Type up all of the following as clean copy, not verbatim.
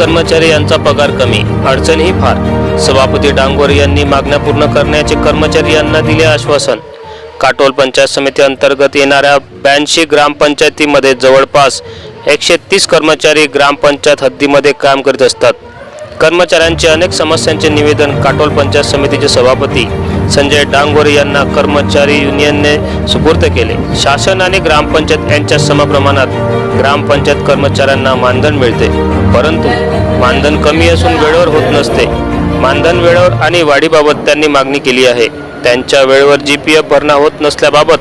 कर्मचारी यांचा पगार कमी, अडचणही फार। सभापती डांगोरे यांनी मागण्या पूर्ण करण्याचे कर्मचारी यांना दिले आश्वासन। काटोल पंचायत समिती अंतर्गत येणाऱ्या 82 ग्रामपंचायतीमध्ये जवळपास 130 कर्मचारी ग्रामपंचायत हद्दीमध्ये काम करीत असतात। कर्मचाऱ्यांचे अनेक समस्यांचे निवेदन काटोल पंचायत समितीचे सभापती संजय डांगोरे यांना कर्मचारी युनियनने सुपूर्द केले। शासन आणि ग्रामपंचायत यांच्या समप्रमाणात ग्रामपंचायत कर्मचाऱ्यांना मानधन मिळते, परंतु मानधन कमी असून वेळेवर होत नसते। मानधन वेळेवर आणि वाढीबाबत त्यांनी मागणी केली आहे। त्यांच्या वेळेवर GPF भरणा होत नसल्याबाबत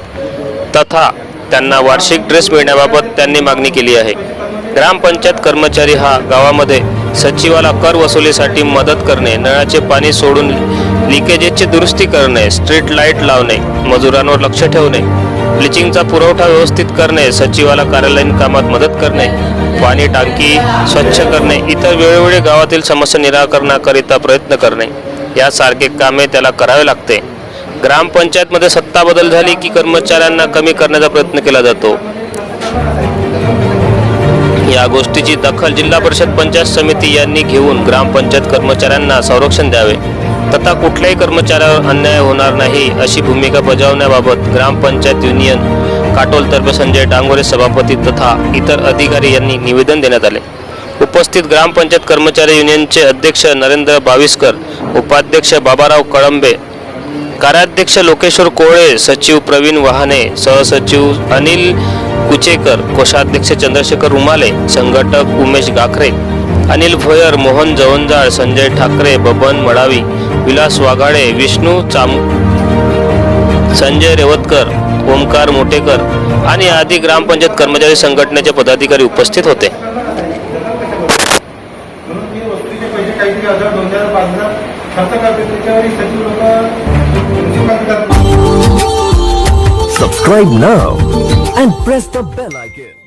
तथा त्यांना वार्षिक ड्रेस मिळण्याबाबत त्यांनी मागणी केली आहे। ग्रामपंचायत कर्मचारी हा गावामध्ये सचिवाला कर वसुलीसाठी मदत करणे, नळाचे पाणी सोडून लिकेजेसची दुरुस्ती करणे, स्ट्रीट लाईट लावणे, मजुरांवर लक्ष ठेवणे, ब्लिचिंगचा पुरवठा व्यवस्थित करणे, सचिवाला कार्यालयीन कामात मदत करणे, पाणी टाकी स्वच्छ करणे, इतर वेळोवेळी गावातील समस्या निराकरणाकरिता प्रयत्न करणे यासारखे कामे त्याला करावे लागते। ग्रामपंचायतमध्ये सत्ता बदल झाली की कर्मचाऱ्यांना कमी करण्याचा प्रयत्न केला जातो। या गोष्टीची दखल जिल्हा परिषद पंचायत समिती यांनी घेऊन ग्रामपंचायत कर्मचाऱ्यांना संरक्षण द्यावे तथा कुठल्याही कर्मचाऱ्यावर अन्याय होणार नाही अशी भूमिका बजावण्याबाबत ग्रामपंचायत युनियन काटोलतर्फे संजय डांगोरे सभापती तथा इतर अधिकारी यांनी निवेदन देण्यात आले। उपस्थित ग्रामपंचायत कर्मचारी युनियनचे अध्यक्ष नरेंद्र बाविस्कर, उपाध्यक्ष बाबाराव कळंबे, कार्याध्यक्ष लोकेश्वर कोळे, सचिव प्रवीण वहाने, सहसचिव अनिल कुचेकर, कोषाध्यक्ष चंद्रशेखर रुमाले, संघटक उमेश गाखरे, अनिल भोयर, मोहन जवंजाळ, संजय ठाकरे, बबन मडावी, विलास वाघाडे, विष्णू संजय रेवतकर, ओमकार मोटेकर आणि आदी ग्रामपंचायत कर्मचारी संघटनेचे पदाधिकारी उपस्थित होते। Subscribe now and press the bell icon.